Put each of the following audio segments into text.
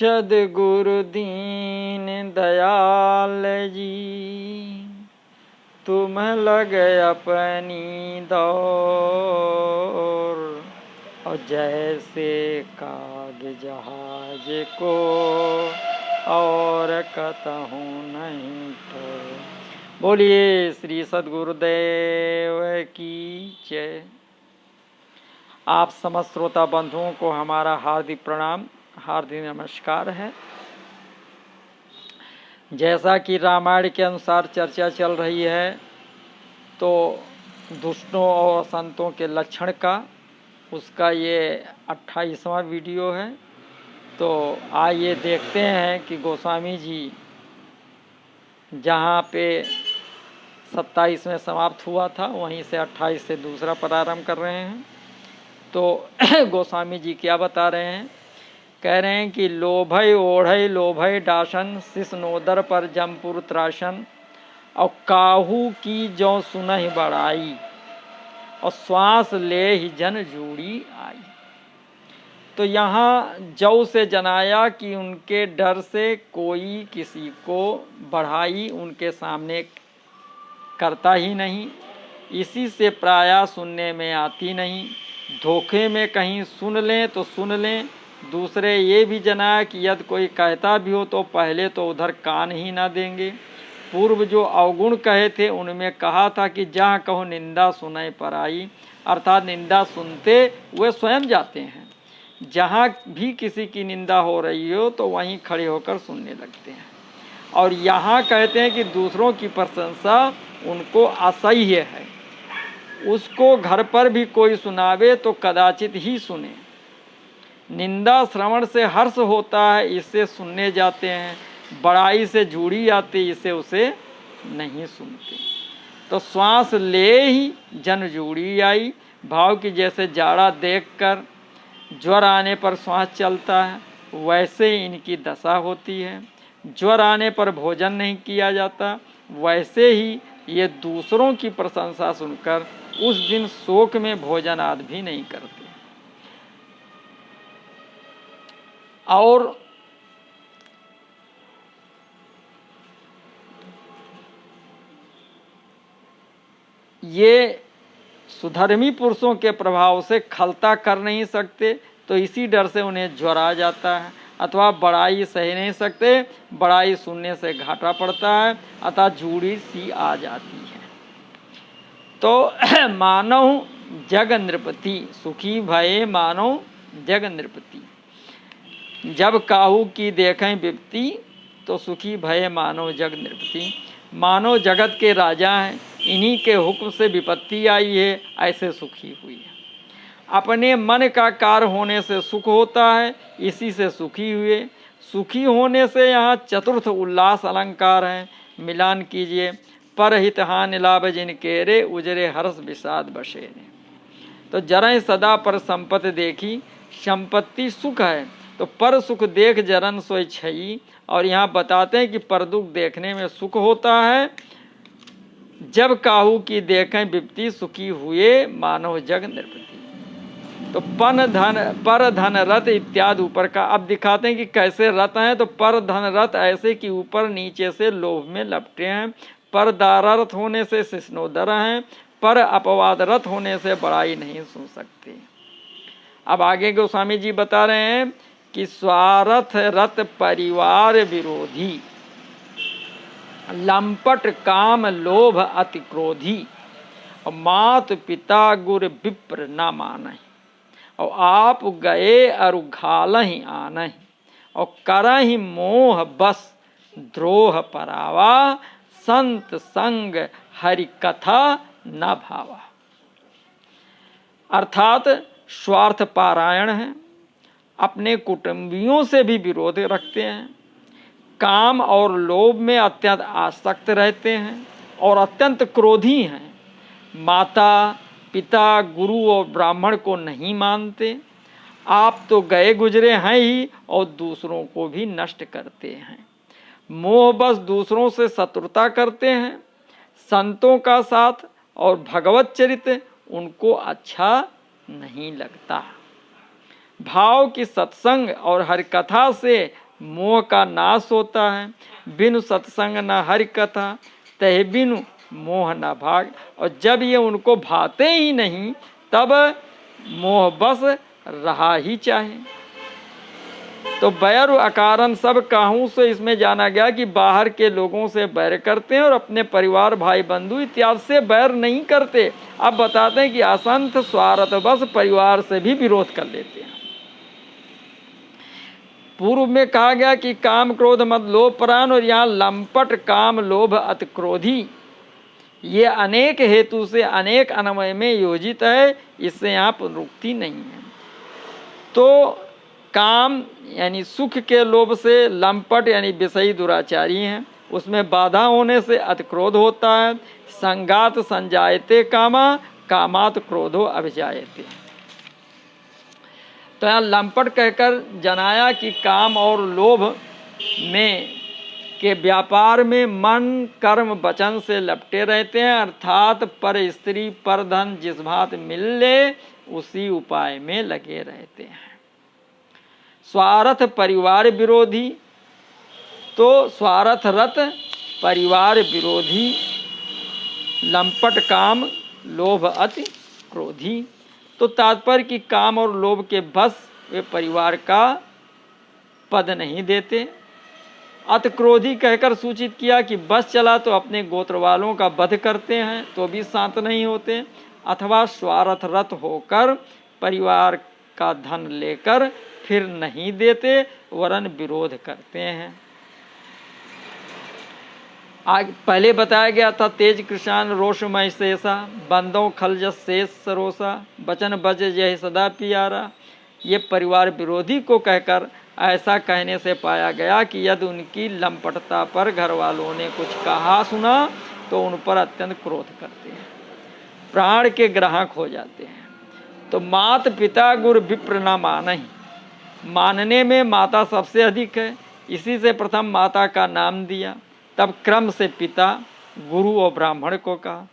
सद्गुरु दीन दयाल जी, तुम लग अपनी दौर, और जैसे काग जहाज को और कतहु नहीं ठोर। बोलिए श्री सद्गुरुदेव की जय। आप समस्त श्रोता बंधुओं को हमारा हार्दिक प्रणाम, हार्दिक नमस्कार है। जैसा कि रामायण के अनुसार चर्चा चल रही है, तो दुष्टों और संतों के लक्षण का उसका ये 28वां वीडियो है। तो आइए देखते हैं कि गोस्वामी जी जहाँ पे 27 में समाप्त हुआ था, वहीं से 28 से दूसरा प्रारंभ कर रहे हैं। तो गोस्वामी जी क्या बता रहे हैं? कह रहे हैं कि लोभय ओढ़य लोभय डासन, शिष्णोदर पर जमपुर त्रासन, और काहू की जो सुनहि बड़ाई, और श्वास ले ही जन जूड़ी आई। तो यहाँ जौ से जनाया कि उनके डर से कोई किसी को बढ़ाई उनके सामने करता ही नहीं, इसी से प्रायः सुनने में आती नहीं। धोखे में कहीं सुन लें तो सुन लें। दूसरे ये भी जनाया कि यदि कोई कहता भी हो तो पहले तो उधर कान ही ना देंगे। पूर्व जो अवगुण कहे थे उनमें कहा था कि जहाँ कहो निंदा सुनाई पराई, अर्थात निंदा सुनते वे स्वयं जाते हैं। जहाँ भी किसी की निंदा हो रही हो तो वहीं खड़े होकर सुनने लगते हैं। और यहाँ कहते हैं कि दूसरों की प्रशंसा उनको असह्य है, उसको घर पर भी कोई सुनावे तो कदाचित ही सुने। निंदा श्रवण से हर्ष होता है, इससे सुनने जाते हैं। बड़ाई से जुड़ी आती, इसे उसे नहीं सुनते। तो श्वास ले ही जन जुड़ी आई, भाव की जैसे जाड़ा देखकर ज्वर आने पर श्वास चलता है, वैसे ही इनकी दशा होती है। ज्वर आने पर भोजन नहीं किया जाता, वैसे ही ये दूसरों की प्रशंसा सुनकर उस दिन शोक में भोजन आदि भी नहीं करते। और ये सुधर्मी पुरुषों के प्रभाव से खलता कर नहीं सकते, तो इसी डर से उन्हें ज्वर आ जाता है। अथवा बड़ाई सह नहीं सकते, बड़ाई सुनने से घाटा पड़ता है, अतः जूड़ी सी आ जाती है। तो मानव जग नृपति, सुखी भये मानव जग नृपति। जब काहू की देखें विपत्ति, तो सुखी भये मानव जग नृपति। मानव जगत के राजा हैं, इन्हीं के हुक्म से विपत्ति आई है, ऐसे सुखी हुई है। अपने मन का कार्य होने से सुख होता है, इसी से सुखी हुए। सुखी होने से यहाँ चतुर्थ उल्लास अलंकार है, मिलान कीजिए। परहित हानि लाभ जिनके रे, उजरे हर्ष विषाद बसे ने। तो जरह सदा पर संपत्ति देखी, संपत्ति सुख है, तो पर सुख देख जरन सोई छई। और यहाँ बताते हैं कि पर दुख देखने में सुख होता है। जब काहू की देखें विपत्ति, सुखी हुए मानव जग नृपति। तो पर धन रथ इत्यादि ऊपर का अब दिखाते हैं कि कैसे रथ हैं। तो पर धन रथ ऐसे कि ऊपर नीचे से लोभ में लपटे हैं। पर दारारथ होने से शिष्णोदर हैं, पर अपवाद रथ होने से बड़ाई नहीं सुन सकते। अब आगे गोस्वामी जी बता रहे हैं कि स्वार्थ रत परिवार विरोधी, लंपट काम लोभ अति क्रोधी, और मात पिता गुर विप्र न मानहि, और आप गए अरु घालहि आनहि, और करहि मोह बस द्रोह परावा, संत संग हरि कथा न भावा। अर्थात स्वार्थ पारायण है, अपने कुटुंबियों से भी विरोध रखते हैं, काम और लोभ में अत्यंत आसक्त रहते हैं, और अत्यंत क्रोधी हैं। माता पिता गुरु और ब्राह्मण को नहीं मानते। आप तो गए गुजरे हैं ही, और दूसरों को भी नष्ट करते हैं। मोह बस दूसरों से शत्रुता करते हैं। संतों का साथ और भगवत चरित्र उनको अच्छा नहीं लगता। भाव की सत्संग और हर कथा से मोह का नाश होता है। बिनु सत्संग न हरि कथा, तह बिनु मोह न भाग। और जब ये उनको भाते ही नहीं तब मोह बस रहा ही चाहे। तो बैर अकारण सब काहू से इसमें जाना गया कि बाहर के लोगों से बैर करते हैं और अपने परिवार भाई बंधु इत्यादि से बैर नहीं करते। अब बताते हैं कि असंत स्वार्थ बस परिवार से भी विरोध कर लेते हैं। पूर्व में कहा गया कि काम क्रोध मद लोभ परायण, और यहाँ लंपट काम लोभ अति क्रोधी, ये अनेक हेतु से अनेक अन्वय में योजित है, इससे यहाँ पुनरुक्ति नहीं है। तो काम यानी सुख के लोभ से लंपट यानी विषयी दुराचारी हैं, उसमें बाधा होने से अति क्रोध होता है। संगात संजायते कामा, कामात क्रोधो अभिजायते। तो यहाँ लंपट कहकर जनाया कि काम और लोभ में के व्यापार में मन कर्म वचन से लपटे रहते हैं, अर्थात पर स्त्री पर धन जिस भांति मिल ले उसी उपाय में लगे रहते हैं। स्वार्थ परिवार विरोधी, तो स्वार्थ रत परिवार विरोधी, लंपट काम लोभ अति क्रोधी। तो तात्पर्य कि काम और लोभ के बस वे परिवार का पद नहीं देते। अति क्रोधी कहकर सूचित किया कि बस चला तो अपने गोत्र वालों का वध करते हैं तो भी शांत नहीं होते, अथवा स्वार्थ रत होकर परिवार का धन लेकर फिर नहीं देते वरन विरोध करते हैं। आगे पहले बताया गया था तेज कृषाण रोषमय शेषा, बंदों खलजस शेष सरोसा, बचन बज यह सदा पियारा। ये परिवार विरोधी को कहकर ऐसा कहने से पाया गया कि यदि उनकी लंपटता पर घर वालों ने कुछ कहा सुना तो उन पर अत्यंत क्रोध करते हैं, प्राण के ग्राहक हो जाते हैं। तो मात पिता गुरु विप्र न मानहि, मानने में माता सबसे अधिक है, इसी से प्रथम माता का नाम दिया, तब क्रम से पिता गुरु और ब्राह्मण को कहा।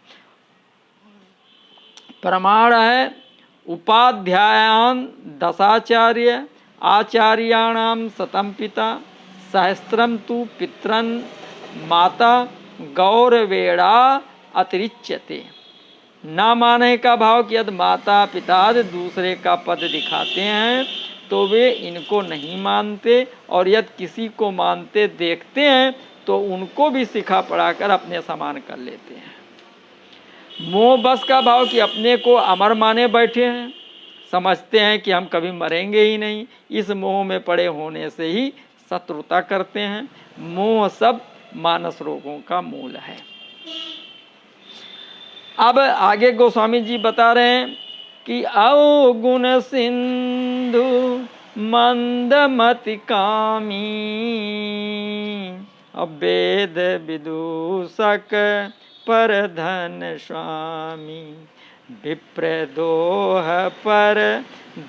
प्रमाण है उपाध्यायान दशाचार्य आचार्याणाम शतम पिता, सहस्त्रम तु पितरन माता गौरवेड़ा अतिरिच्यते। ना माने का भाव कि यदि माता पिता दूसरे का पद दिखाते हैं तो वे इनको नहीं मानते, और यदि किसी को मानते देखते हैं तो उनको भी सिखा पढ़ाकर अपने समान कर लेते हैं। मोह बस का भाव कि अपने को अमर माने बैठे हैं, समझते हैं कि हम कभी मरेंगे ही नहीं। इस मोह में पड़े होने से ही शत्रुता करते हैं। मोह सब मानस रोगों का मूल है। अब आगे गोस्वामी जी बता रहे हैं कि अवगुण सिंधु मंदमति कामी, वेद विदूषक पर धन स्वामी, विप्रदोह पर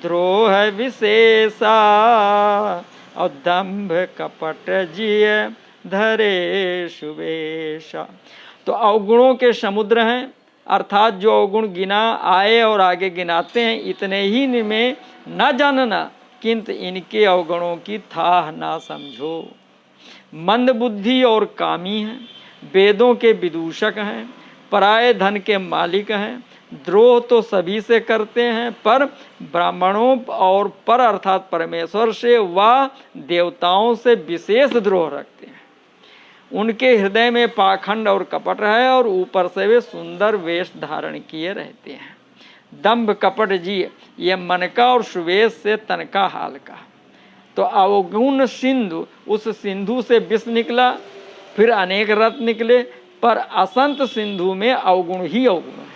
द्रोह विशेषा, और दंभ कपट जिय धरे शुभेशा। तो अवगुणों के समुद्र हैं, अर्थात जो अवगुण गिना आए और आगे गिनाते हैं इतने ही में न जानना, किंतु इनके अवगुणों की थाह ना समझो। मंद बुद्धि और कामी हैं, वेदों के विदूषक हैं, पराये धन के मालिक हैं, द्रोह तो सभी से करते हैं, पर ब्राह्मणों और पर अर्थात परमेश्वर से व देवताओं से विशेष द्रोह रखते हैं। उनके हृदय में पाखंड और कपट है, और ऊपर से वे सुंदर वेश धारण किए रहते हैं। दंभ कपट जी ये मन का और सुवेश से तन का हाल का। तो अवगुण सिंधु, उस सिंधु से विष निकला, फिर अनेक रत्न निकले, पर असंत सिंधु में अवगुण ही अवगुण है।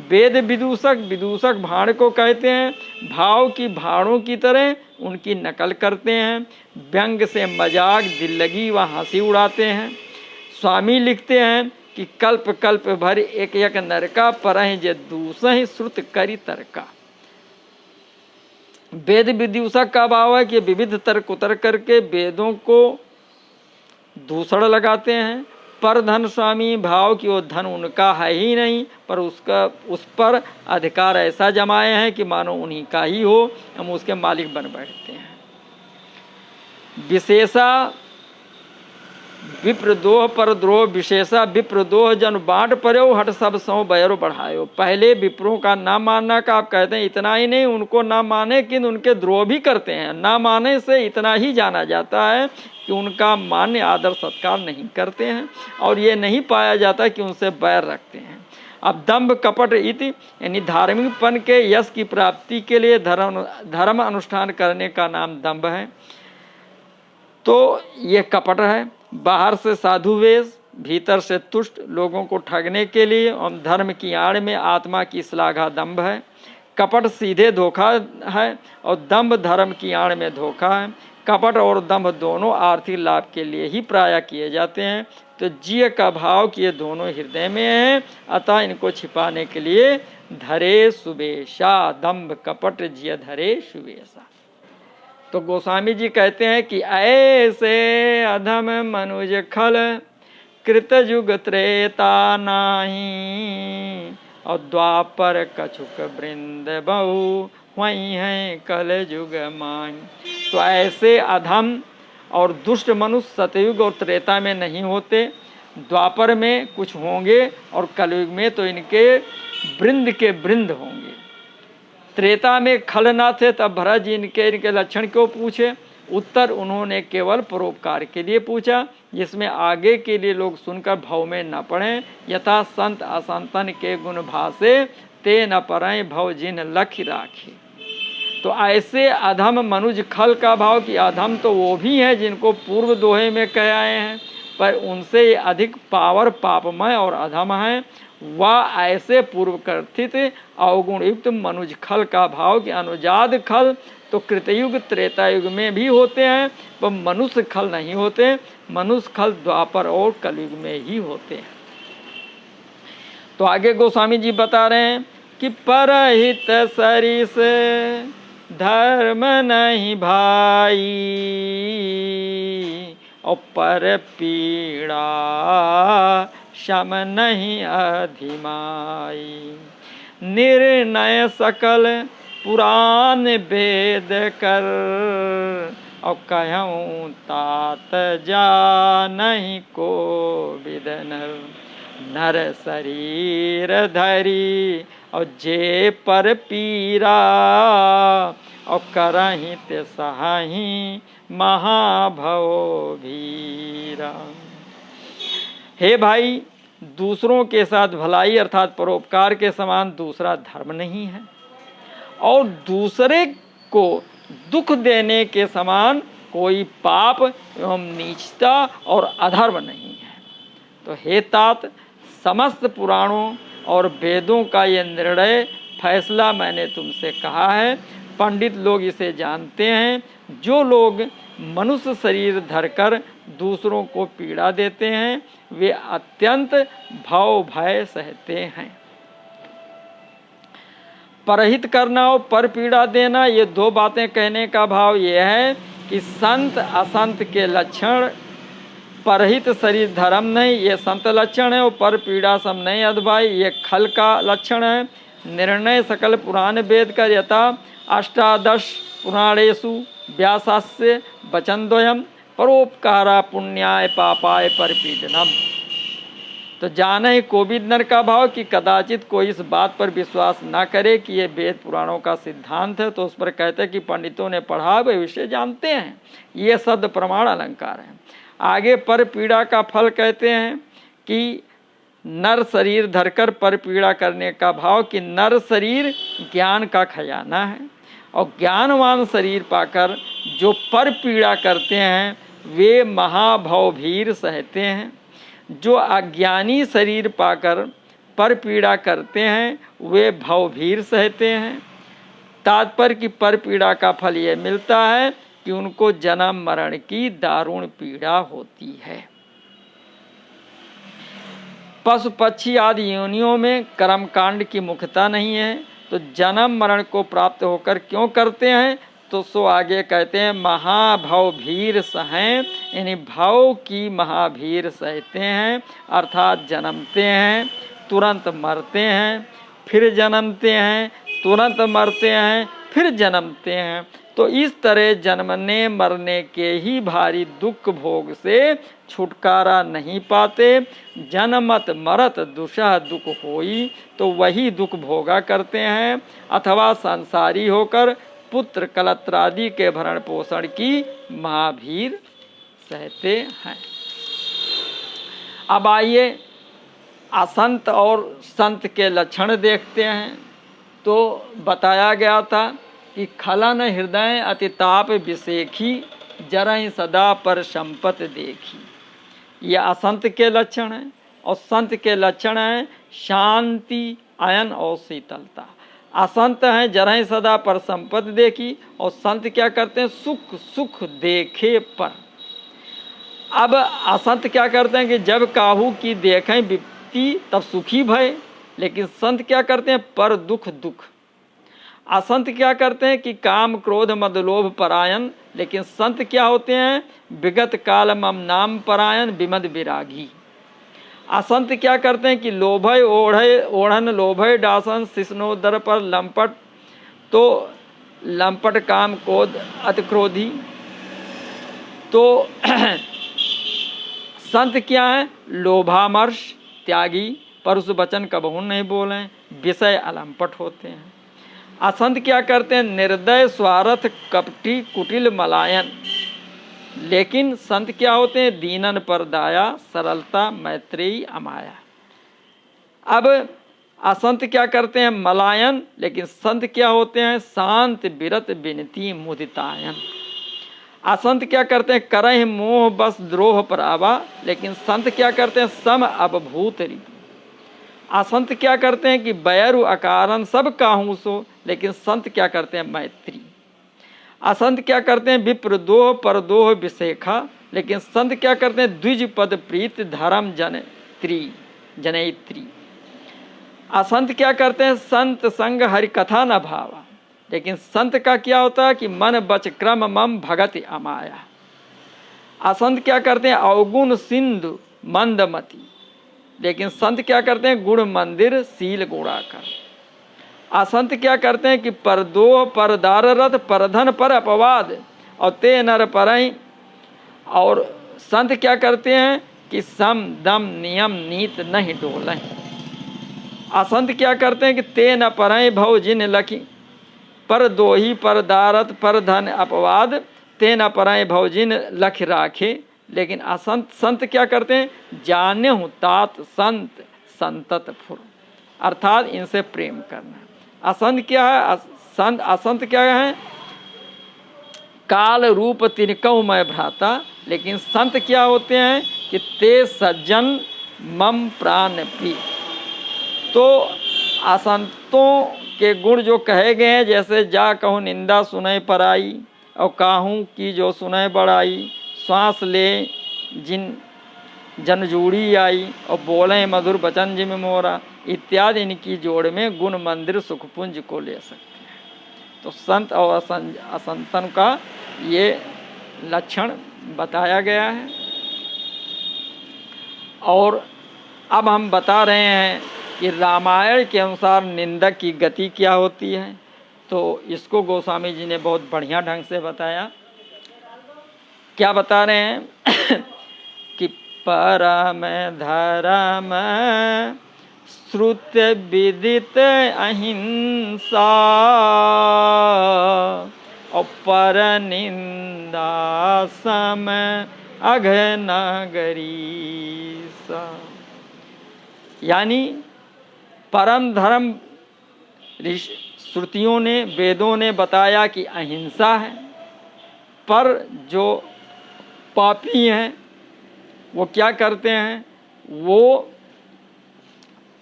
वेद विदूषक, विदूषक भाण को कहते हैं, भाव की भाणों की तरह उनकी नकल करते हैं, व्यंग से मजाक दिल लगी व हंसी उड़ाते हैं। स्वामी लिखते हैं कि कल्प कल्प भर एक एक नरका, परहि जे दूसहि श्रुत करी तरका। वेद विदूषक का भाव है कि विविध तर्क उतर करके वेदों को दूसरा लगाते हैं। पर धन स्वामी भाव कि वो धन उनका है ही नहीं, पर उस पर अधिकार ऐसा जमाए हैं कि मानो उन्हीं का ही हो, हम उसके मालिक बन बैठते हैं। विशेषा विप्रदोह पर द्रोह विशेषा विप्रदोह जन बांट पर्यो हट सब सौ बैरो बढ़ायो। पहले विप्रों का ना मानना का आप कहते हैं, इतना ही नहीं उनको ना माने कि उनके द्रोह भी करते हैं। ना माने से इतना ही जाना जाता है कि उनका मान्य आदर सत्कार नहीं करते हैं, और ये नहीं पाया जाता कि उनसे बैर रखते हैं। अब दंभ कपट इति यानी धार्मिकपन के यश की प्राप्ति के लिए धर्म अनुष्ठान करने का नाम दंभ है, तो ये कपट है। बाहर से साधु वेश, भीतर से तुष्ट लोगों को ठगने के लिए और धर्म की आड़ में आत्मा की श्लाघा दंभ है। कपट सीधे धोखा है और दंभ धर्म की आड़ में धोखा है। कपट और दंभ दोनों आर्थिक लाभ के लिए ही प्राय किए जाते हैं, तो जिय का भाव कि ये दोनों हृदय में हैं, अतः इनको छिपाने के लिए धरे सुबेशा। दंभ कपट जिय धरे सुबेशा। तो गोस्वामी जी कहते हैं कि ऐसे अधम मनुज खल कृत युग त्रेता नाही, और द्वापर कछुक वृंद बहु वही है कल युग माही। तो ऐसे अधम और दुष्ट मनुष्य सतयुग और त्रेता में नहीं होते, द्वापर में कुछ होंगे और कलयुग में तो इनके वृंद के वृंद होंगे। त्रेता में खल ना थे, तब भरत जी इनके लक्षण क्यों पूछे? उत्तर उन्होंने केवल परोपकार के लिए पूछा, जिसमें आगे के लिए लोग सुनकर भव में न पड़ें। यथा संत असंतन के गुण भासे, ते न परें भव जिन लख राखी। तो ऐसे अधम मनुज खल का भाव कि अधम तो वो भी हैं जिनको पूर्व दोहे में कह आए हैं, पर उनसे अधिक पावर पापमय और अधम है। वह ऐसे पूर्व कथित अवगुण युक्त मनुज खल का भाव कि अनुजाद खल तो कृतयुग त्रेता युग में भी होते हैं, पर मनुष्य खल नहीं होते। मनुष्य खल द्वापर और कलयुग में ही होते हैं। तो आगे गोस्वामी जी बता रहे हैं कि परहित सरिस धर्म नहीं भाई, और पर पीड़ा शम नहीं अधिमाई। निर्णय सकल पुराण वेद कर, और कहूँ तात जा नहीं को विदन। नर शरीर धरी और जे पर पीरा, और करही ते सहाही महाभव भीरा। हे भाई, दूसरों के साथ भलाई अर्थात परोपकार के समान दूसरा धर्म नहीं है, और दूसरे को दुख देने के समान कोई पाप एवं नीचता और अधर्म नहीं है। तो हे तात, समस्त पुराणों और वेदों का ये निर्णय फैसला मैंने तुमसे कहा है। पंडित लोग इसे जानते हैं। जो लोग मनुष्य शरीर धरकर दूसरों को पीड़ा देते हैं, वे अत्यंत भव भय सहते हैं। परहित करना और पर पीड़ा देना, ये दो बातें कहने का भाव ये है कि संत असंत के लक्षण परहित शरीर धर्म नहीं, ये संत लक्षण है, और पर पीड़ा सम नहीं अधभाई, ये खल का लक्षण है। निर्णय सकल पुराण वेद कर यथा अष्टादश पुराणेषु व्यासास्य वचनद्वयम् परोपकारा पुण्याय पापाय परपीडनम। तो जाने कोविद नर का भाव कि कदाचित कोई इस बात पर विश्वास ना करे कि ये वेद पुराणों का सिद्धांत है, तो उस पर कहते हैं कि पंडितों ने पढ़ा, वे विषय जानते हैं। ये शब्द प्रमाण अलंकार है। आगे पर पीड़ा का फल कहते हैं कि नर शरीर धरकर पर पीड़ा करने का भाव कि नर शरीर ज्ञान का खजाना है, और ज्ञानवान शरीर पाकर जो पर पीड़ा करते हैं वे महाभवभीर सहते हैं। जो अज्ञानी शरीर पाकर पर पीड़ा करते हैं वे भवभीर सहते हैं। तात्पर्य की पर पीड़ा का फल ये मिलता है कि उनको जन्म मरण की दारुण पीड़ा होती है। पशु पक्षी आदि योनियों में कर्मकांड की मुख्यता नहीं है, तो जन्म मरण को प्राप्त होकर क्यों करते हैं? तो सो आगे कहते हैं महाभव भीर सहें, यानी भव की महाभीर सहते हैं, अर्थात जन्मते हैं, तुरंत मरते हैं, फिर जन्मते हैं, तुरंत मरते हैं, फिर जन्मते हैं। तो तो इस तरह जन्मने मरने के ही भारी दुख भोग से छुटकारा नहीं पाते। जन्मत मरत दुषह दुख होई, तो वही दुख भोगा करते हैं, अथवा संसारी होकर पुत्र कलत्रादि के भरण पोषण की महाभीर सहते हैं। अब आइए असंत और संत के लक्षण देखते हैं। तो बताया गया था कि खलन हृदय अतिताप विसेखी, जरहि सदा पर संपत देखी। ये असंत के लक्षण हैं। और संत के लक्षण हैं शांति, अयन और शीतलता। असंत हैं जरहि सदा पर संपत देखी, और संत क्या करते हैं? सुख सुख देखे पर। अब असंत क्या करते हैं कि जब काहू की देखें विपत्ति तब सुखी भय, लेकिन संत क्या करते हैं? पर दुख दुख। असंत क्या करते हैं कि काम क्रोध मद लोभ परायण, लेकिन संत क्या होते हैं? विगत काल मम नाम परायण विमद विरागी। असंत क्या करते हैं कि लोभय ओढ़े ओढ़न लोभय डासन शिष्णोदर पर लंपट, तो लंपट काम क्रोध अति क्रोधी। तो संत क्या है? लोभामर्ष त्यागी, परुष वचन कबहू नहीं बोलें, विषय अलंपट होते हैं। असंत क्या करते हैं? निर्दय स्वार्थ कपटी कुटिल मलायन, लेकिन संत क्या होते हैं? दीनन पर दाया, सरलता मैत्रेयी अमाया। अब असंत क्या करते हैं? मलायन, लेकिन संत क्या होते हैं? शांत विरत विनती मुदितायन। असंत क्या करते हैं? करह मोह बस द्रोह पर आवा, लेकिन संत क्या करते हैं? सम अवभूत रिपु। असंत क्या करते हैं कि बैरु अकारण सब काहू सो, लेकिन संत क्या करते हैं? मैत्री। असंत क्या करते हैं? विप्रदोह परदोह विशेखा, लेकिन संत क्या करते हैं? द्विज पद प्रीत धर्म जनयत्री। असंत क्या करते हैं? संत संग हरि कथा न भावा, लेकिन संत का क्या होता है कि मन बच क्रम मम भगति अमाया। असंत क्या करते हैं? अवगुण सिंधु मंदमती, लेकिन संत क्या करते हैं? गुण मंदिर शील गुणाकर। असंत क्या करते हैं कि परदोह परदार रथ परधन पर अपवाद, और ते नर परई। और संत क्या करते हैं कि सम दम नियम नीत नहीं डोलें। असंत क्या करते हैं कि ते न परई भव जिन लखी, पर दोही पर दारत पर धन अपवाद, ते न परई भव जिन लख राखे। लेकिन असंत संत क्या करते हैं? जाने हूँ तात संत संतत फुर, अर्थात इनसे प्रेम करना। असंत क्या है? असंत क्या है? काल रूप तिनकऊ मैं भ्राता, लेकिन संत क्या होते हैं कि ते सज्जन मम प्राण प्रिय। तो असंतों के गुण जो कहे गए हैं, जैसे जा कहूँ निंदा सुने पराई, और काहूँ की जो सुने बड़ाई, श्वास ले जिन जनजूड़ी आई, और बोले मधुर बचन जिम मोरा, इत्यादि इनकी जोड़ में गुण मंदिर सुखपुंज को ले सकते हैं। तो संत और असंतन का ये लक्षण बताया गया है। और अब हम बता रहे हैं कि रामायण के अनुसार निंदक की गति क्या होती है। तो इसको गोस्वामी जी ने बहुत बढ़िया ढंग से बताया। क्या बता रहे हैं कि परम धर्म श्रुत विदित अहिंसा, और पर निंदा सम अघनगरीसा। यानी परम धर्म श्रुतियों ने वेदों ने बताया कि अहिंसा है, पर जो पापी हैं वो क्या करते हैं? वो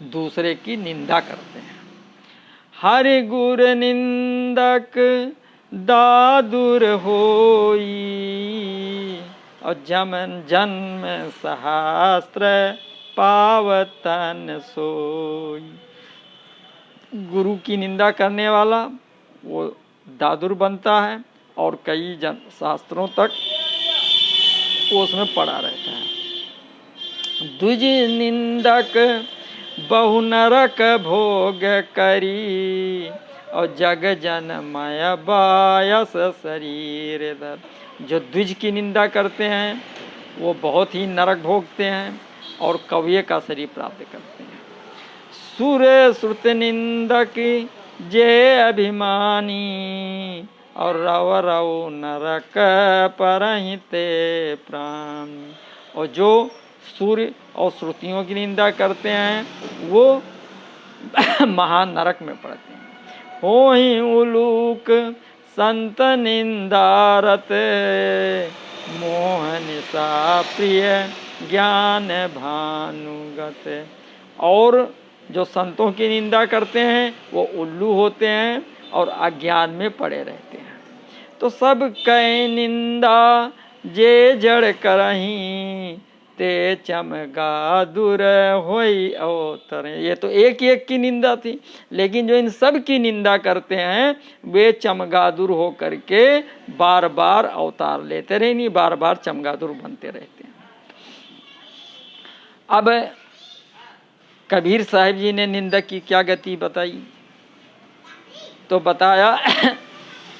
दूसरे की निंदा करते हैं। हरि गुर निंदक दादुर होई, और जमन जन्म सहस्त्र पावतन सोई। गुरु की निंदा करने वाला वो दादुर बनता है, और कई शास्त्रों तक वो उसमें पड़ा रहता है। द्विज निंदक बहु नरक भोग करी, और जग जन मय बायस शरीर धर। जो द्विज की निंदा करते हैं वो बहुत ही नरक भोगते हैं और कव्य का शरीर प्राप्त करते हैं। सुर श्रुत निंदक जे अभिमानी और रव रव नरक परहिते प्राण। और जो सूर्य और श्रुतियों की निंदा करते हैं वो महान नरक में पड़ते हैं। हो ही उलूक संत निंदारत मोहन सा प्रिय ज्ञान भानुगत। और जो संतों की निंदा करते हैं वो उल्लू होते हैं और अज्ञान में पड़े रहते हैं। तो सब कई निंदा जे जड़ करहीं ते चमगा दूर होई अवतर। ये तो एक एक की निंदा थी, लेकिन जो इन सब की निंदा करते हैं वे चमगादुर हो करके बार बार अवतार लेते रहे, नहीं बार बार चमगादुर बनते रहते हैं। अब कबीर साहिब जी ने निंदक की क्या गति बताई, तो बताया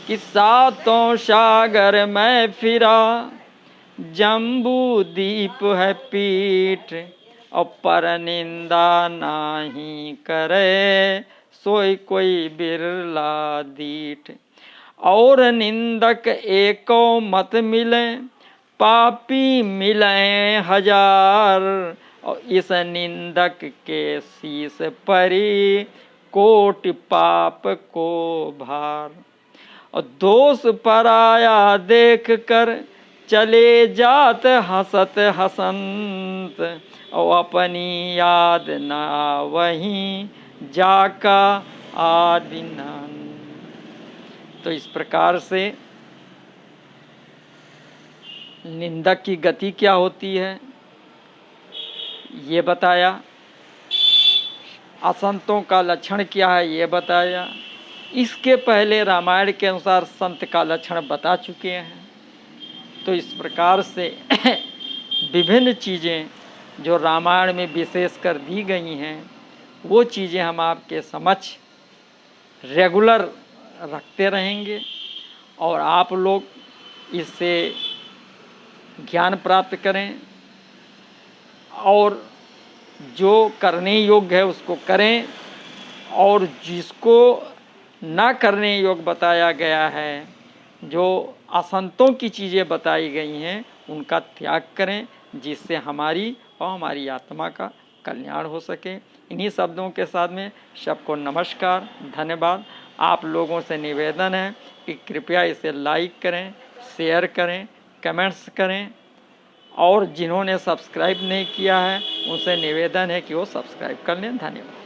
कि सातों सागर में फिरा जम्बू दीप है पीठ और पर निंदा नाही करे सोई कोई बिरला दीठ। और निंदक एको मत मिले पापी मिले हजार और इस निंदक के शीस परी कोटि पाप को भार। और दोष पराया देख कर चले जात हसत हसंत और अपनी याद ना वहीं जाका आदिनान। तो इस प्रकार से निंदक की गति क्या होती है ये बताया, असंतों का लक्षण क्या है ये बताया। इसके पहले रामायण के अनुसार संत का लक्षण बता चुके हैं। तो इस प्रकार से विभिन्न चीज़ें जो रामायण में विशेष कर दी गई हैं वो चीज़ें हम आपके समक्ष रेगुलर रखते रहेंगे और आप लोग इससे ज्ञान प्राप्त करें और जो करने योग्य है उसको करें और जिसको ना करने योग्य बताया गया है, जो असंतों की चीज़ें बताई गई हैं उनका त्याग करें, जिससे हमारी और हमारी आत्मा का कल्याण हो सके। इन्हीं शब्दों के साथ में सबको नमस्कार, धन्यवाद। आप लोगों से निवेदन है कि कृपया इसे लाइक करें, शेयर करें, कमेंट्स करें और जिन्होंने सब्सक्राइब नहीं किया है उनसे निवेदन है कि वो सब्सक्राइब कर लें। धन्यवाद।